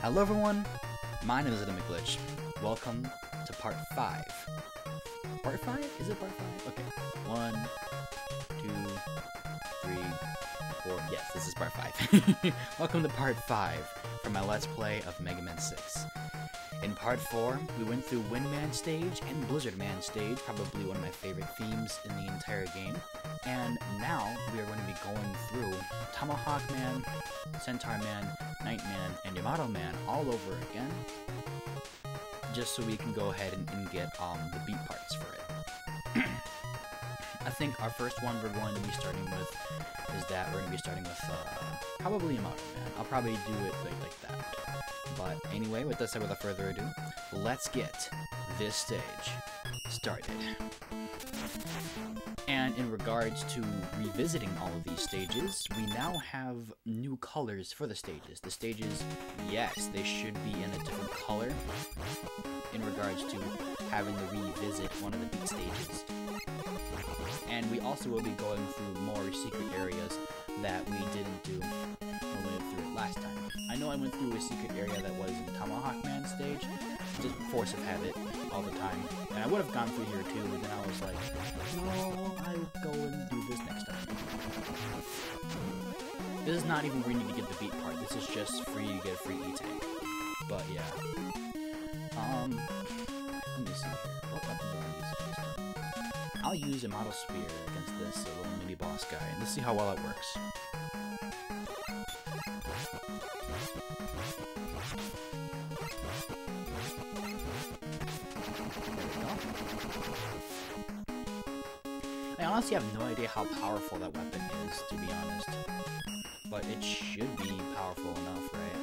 Hello everyone, my name is LittleMcglitch. Welcome to part 5. Part 5? Is it part 5? Okay. 1, 2, 3, 4. Yes, this is part 5. Welcome to part 5 from my Let's Play of Megaman 6. In part 4, we went through Windman stage and Blizzard Man stage, probably one of my favorite themes in the entire game. And now we are going to be going through Tomahawk Man, Centaur Man, Night Man, and Yamato Man all over again, just so we can go ahead and get the beat parts for it. I think our first one we're going to be starting with is that we're going to be starting with probably Yamato Man. I'll probably do it like that. But anyway, with this said, without further ado, let's get this stage started. And in regards to revisiting all of these stages, we now have new colors for the stages. The stages, yes, they should be in a different color in regards to having to revisit one of the beat stages. And we also will be going through more secret areas that we didn't do when we went through it last time. I know I went through a secret area that was in Tomahawk Man stage, just force of habit all the time. And I would have gone through here too, but then I was like, no, I'll go and do this next time. This is not even where you need to get the beat part, this is just for you to get a free E-tank. But yeah. Let me see here. What weapons do I use this time? I'll use a model spear against this little mini boss guy, and let's see how well it works. I honestly have no idea how powerful that weapon is, to be honest. But it should be powerful enough, right?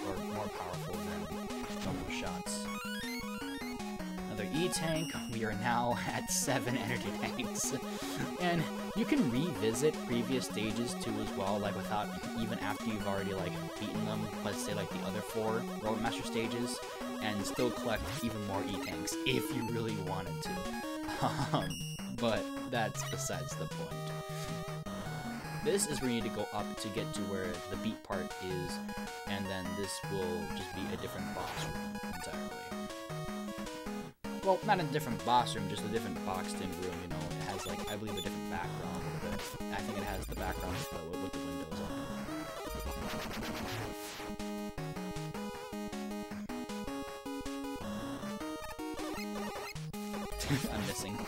Or more powerful than normal shots. Another E-tank. We are now at 7 energy tanks. And you can revisit previous stages too as well, like without, even after you've already like beaten them, let's say like the other 4 Roadmaster stages, and still collect even more E-tanks if you really wanted to. But that's besides the point. This is where you need to go up to get to where the beat part is, and then this will just be a different boss room entirely. Well, not a different boss room, just a different boxed-in room, you know. It has, like, I believe a different background, but I think it has the background with the windows on it. I'm missing.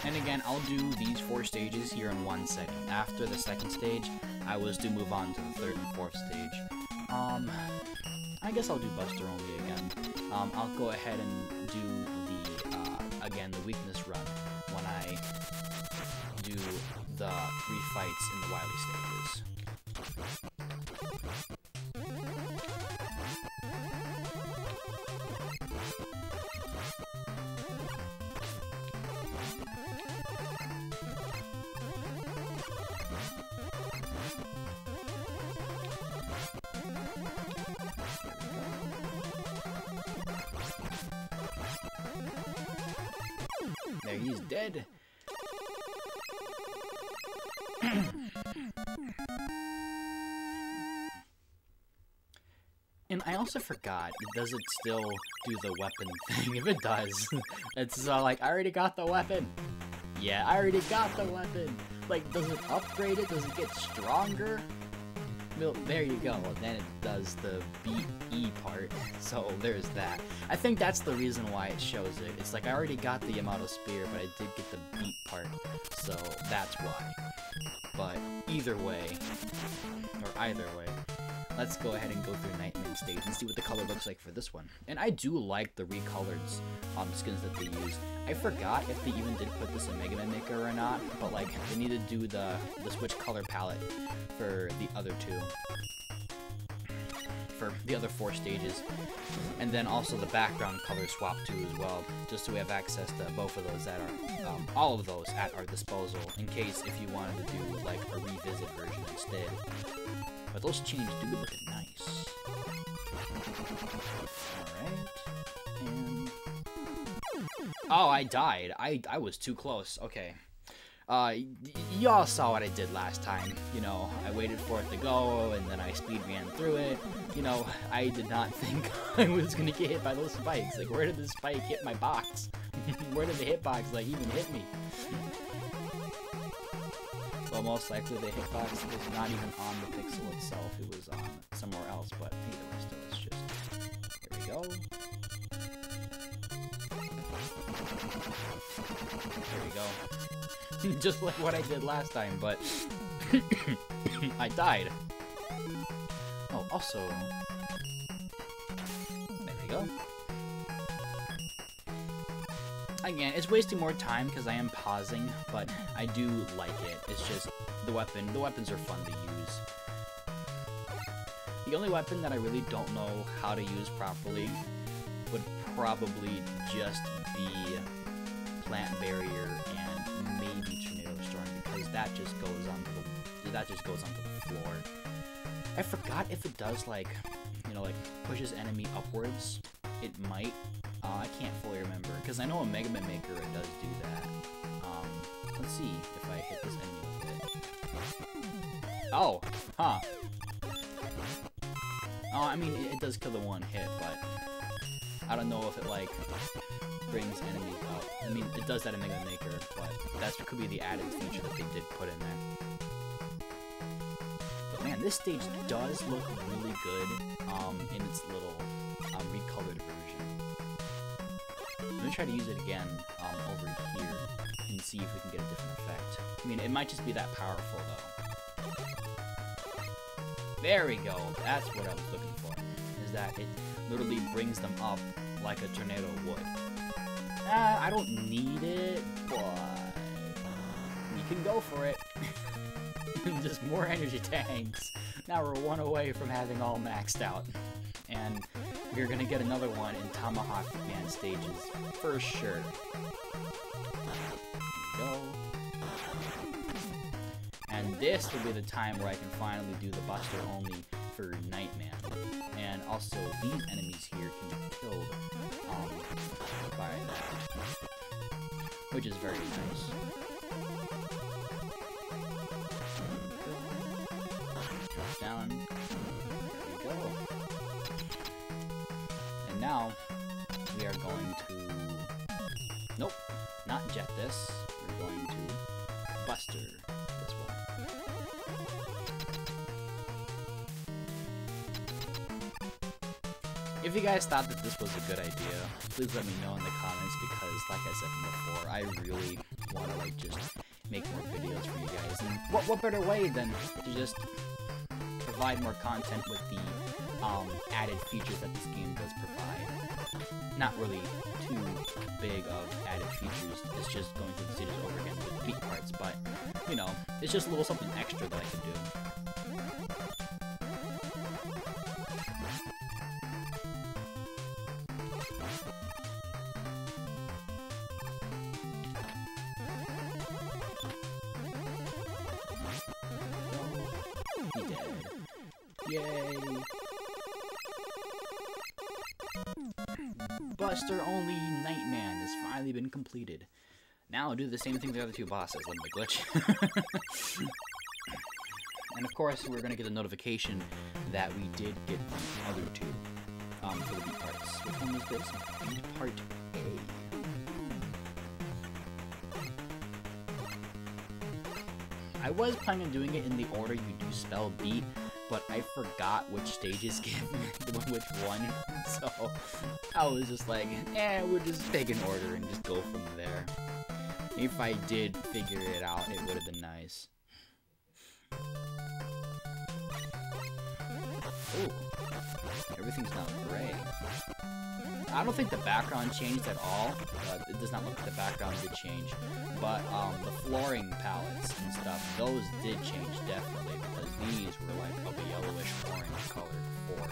And again, I'll do these 4 stages here in one second. After the second stage, I was to move on to the 3rd and 4th stage. I guess I'll do Buster only again. I'll go ahead and do the, again, the weakness run when I do the 3 fights in the Wily stages. There, he's dead. And I also forgot, does it still do the weapon thing? If it does, it's like, I already got the weapon. Yeah, I already got the weapon. Like, does it upgrade it? Does it get stronger? Well, there you go. Then it does the BE part. So there's that. I think that's the reason why it shows it. It's like I already got the Yamato Spear, but I did get the beat part. So that's why. But either way, let's go ahead and go through Nightman stage and see what the color looks like for this one. And I do like the recolored skins that they use. I forgot if they even did put this in Megaman Maker or not, but like they need to do the switch color palette for the other 2. For the other 4 stages. And then also the background color swap too as well, just so we have access to both of those that are, all of those at our disposal, in case if you wanted to do like a revisit version instead. But those chains do look nice. Alright. And... oh, I died. I was too close. Okay. Y'all saw what I did last time. You know, I waited for it to go, and then I speed ran through it. You know, I did not think I was gonna get hit by those spikes. Like, where did the spike hit my box? Where did the hitbox, like, even hit me? Well, most likely the hitbox was not even on the pixel itself. It was on somewhere else, but either way, still, it's just... Here we go. There we go. Just like what I did last time, but I died. Oh, also, there we go. Again, it's wasting more time because I am pausing, but I do like it. It's just the weapons are fun to use. The only weapon that I really don't know how to use properly would probably just be Plant Barrier and maybe Tornado Storm, because that just goes onto the floor. I forgot if it does, like, you know, like pushes enemy upwards. It might. I can't fully remember, because I know a Megaman Maker it does do that. Let's see if I hit this enemy with it. Oh, huh. Oh, I mean, it does kill the one hit, but I don't know if it, like, brings enemies up. I mean, it does that in Megaman Maker, but that could be the added feature that they did put in there. But man, this stage does look really good in its little recolored version. Let me try to use it again over here and see if we can get a different effect. I mean, it might just be that powerful, though. There we go. That's what I was looking for, is that it literally brings them up like a tornado would. I don't need it, but you can go for it. Just more energy tanks. Now we're one away from having all maxed out. And we're gonna get another one in Tomahawk Man stages, for sure. There we go. And this will be the time where I can finally do the Buster only for Nightman. And also, these enemies here can be killed by that, which is very nice. Drop down. There we go. And now, we are going to... Nope, not jet this. We're going to Buster this one. If you guys thought that this was a good idea, please let me know in the comments, because like I said before, I really want to, like, just make more videos for you guys. And what better way than to just provide more content with the added features that this game does provide. Not really too big of added features, it's just going through the stages over again with beat parts, but, you know, it's just a little something extra that I can do. He did. Yay! Buster only Nightman has finally been completed. Now I'll do the same thing to the other two bosses, LittleMcglitch. And of course, we're gonna get a notification that we did get the other two for the beat parts. Which one was this? Beat part A. I was planning on doing it in the order you do spell beat, but I forgot which stages give which one, so I was just like, we'll just take an order and just go from there. If I did figure it out, it would have been nice. Ooh, everything's now gray. I don't think the background changed at all. It does not look like the background did change. But the flooring palettes and stuff, those did change definitely, because these were like of a yellowish orange color before.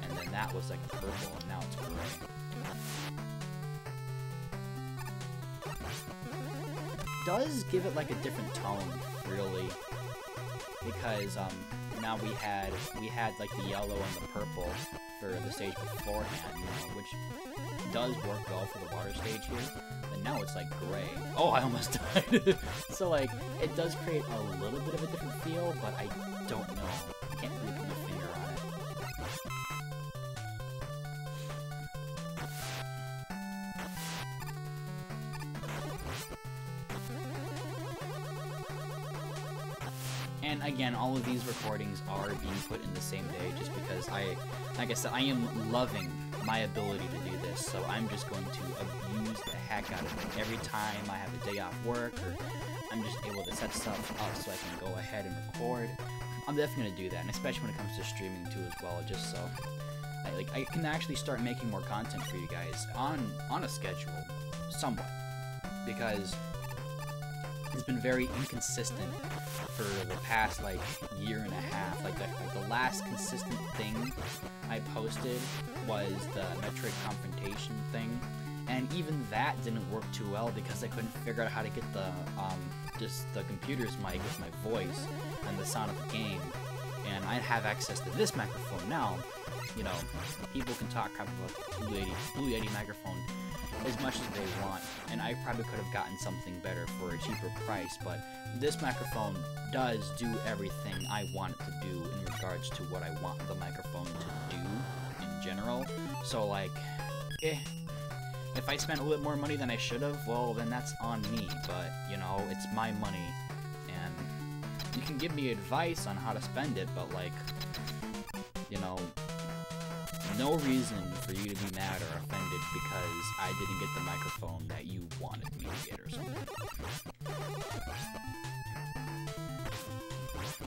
And then that was like purple, and now it's gray. Does give it like a different tone, really. Because now we had like the yellow and the purple for the stage beforehand, you know, which does work well for the water stage here. But now it's like gray. Oh, I almost died. So like, it does create a little bit of a different feel, but I don't know. I can't really put my finger on it. And again, all of these recordings are being put in the same day just because like I said, I am loving my ability to do this, so I'm just going to abuse the heck out of it every time I have a day off work, or I'm just able to set stuff up so I can go ahead and record. I'm definitely going to do that, and especially when it comes to streaming too as well, just so I can actually start making more content for you guys on a schedule, somewhat, because it's been very inconsistent for the past like year and a half. Like the last consistent thing I posted was the Metroid confrontation thing, and even that didn't work too well because I couldn't figure out how to get the just the computer's mic with my voice and the sound of the game. And I have access to this microphone now. You know, people can talk crap about the Blue Yeti microphone as much as they want, and I probably could have gotten something better for a cheaper price, but this microphone does do everything I want it to do in regards to what I want the microphone to do in general. So like, if I spent a little bit more money than I should have, well then that's on me, but you know, it's my money, and you can give me advice on how to spend it, but like, you know, no reason for you to be mad or offended because I didn't get the microphone that you wanted me to get or something.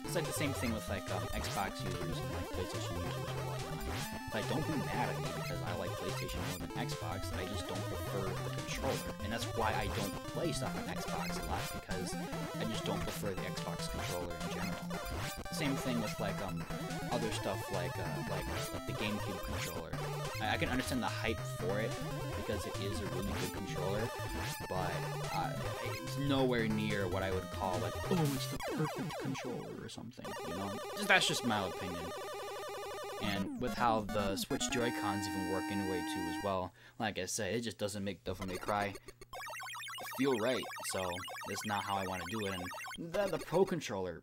It's like the same thing with like Xbox users and like PlayStation users or whatnot. Like, don't be mad at me because I like PlayStation more than Xbox. I just don't prefer the controller, and that's why I don't play stuff on Xbox a lot, because I just don't prefer the Xbox controller in general. Same thing with like other stuff like the GameCube controller. I can understand the hype for it because it is a really good controller, but it's nowhere near what I would call like, oh, it's the perfect controller or something, you know? That's just my opinion. And with how the Switch Joy-Cons even work anyway too as well, like I said, it just doesn't make Devil May Cry feel right, so that's not how I want to do it. And the Pro Controller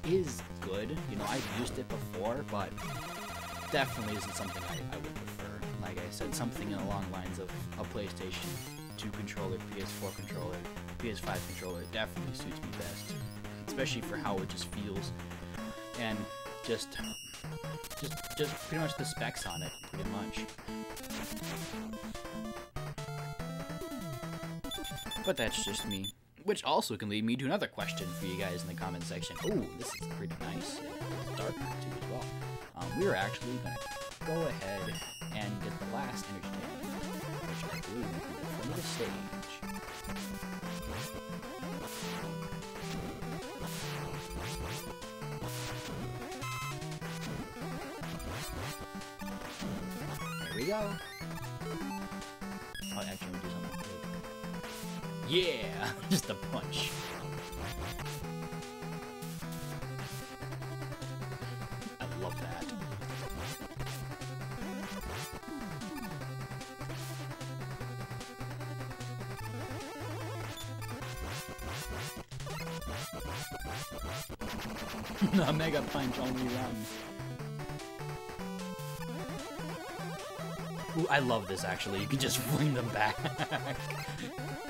is good, you know, I've used it before, but definitely isn't something I would prefer. Like I said, something along the lines of a PlayStation 2 controller, PS4 controller, PS5 controller definitely suits me best, especially for how it just feels, and just pretty much the specs on it, pretty much. But that's just me. Which also can lead me to another question for you guys in the comment section. Ooh, this is pretty nice. It's darker too as well. We are actually gonna go ahead and get the last energy tank, which I believe will be the front of the stage. There we go. Oh, actually, I'm gonna do something big. Yeah! Just a punch. I love that. A Mega Punch only run. Ooh, I love this actually. You can just bring them back.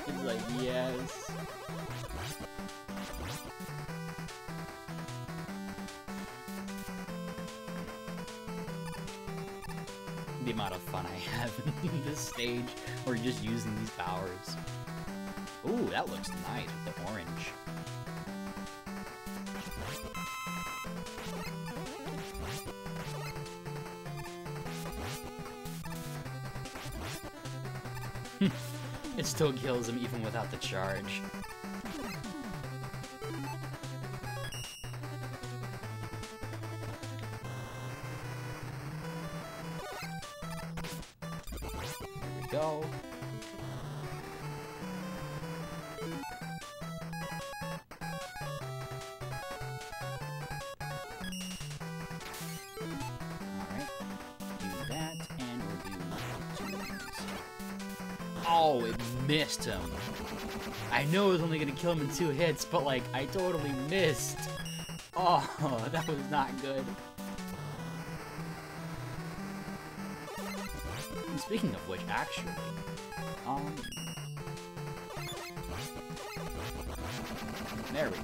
It's like, yes. The amount of fun I have in this stage, or just using these powers. Ooh, that looks nice with the orange. It still kills him even without the charge. Here we go. Alright, do that. Oh, it missed him. I know it was only gonna kill him in 2 hits, but like, I totally missed. Oh, that was not good. And speaking of which, actually, there we go.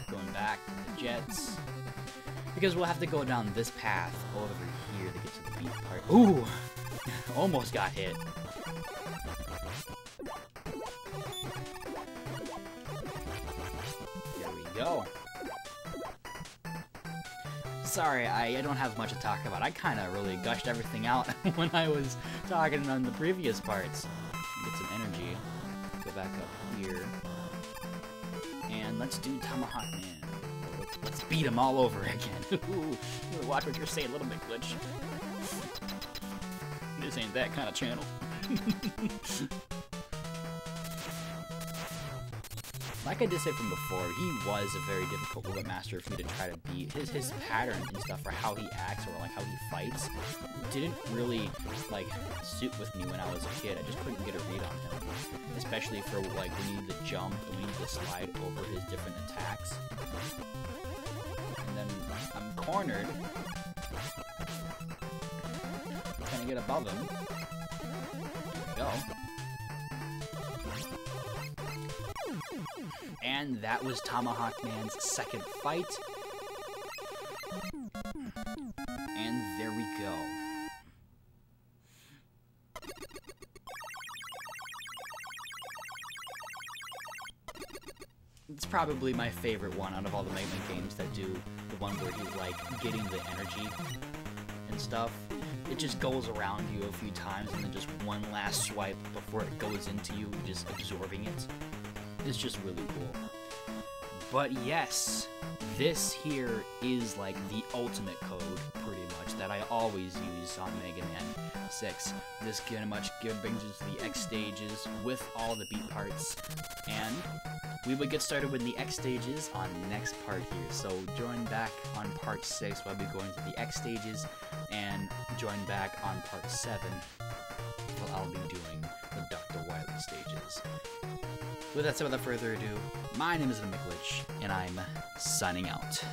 Going back to the jets. Because we'll have to go down this path over here to get to the beat part. Ooh! Almost got hit. There we go. Sorry, I don't have much to talk about. I kind of really gushed everything out when I was talking on the previous parts. Get some energy. Go back up here. And let's do Tomahawk Man. Let's beat him all over again. Ooh, watch what you're saying, LittleMcglitch. This ain't that kind of channel. Like I did say from before, he was a very difficult bullet master for me to try to beat. His pattern and stuff for how he acts or like how he fights didn't really like suit with me when I was a kid. I just couldn't get a read on him, especially for like we need to jump and we need to slide over his different attacks. And then I'm cornered. Trying to get above him. There we go. And that was Tomahawk Man's second fight. And there we go. It's probably my favorite one out of all the Megaman games that do the one where he's like getting the energy and stuff. It just goes around you a few times and then just one last swipe before it goes into you, just absorbing it. It's just really cool. But yes, this here is like the ultimate code, pretty much, that I always use on Mega Man 6. This pretty much brings us to the X stages with all the beat parts, and we would get started with the X stages on the next part here. So join back on part 6 while we go into the X stages, and join back on part 7 while I'll be doing the Dr. Wily stages. With that said, without further ado, my name is LittleMcglitch, and I'm signing out.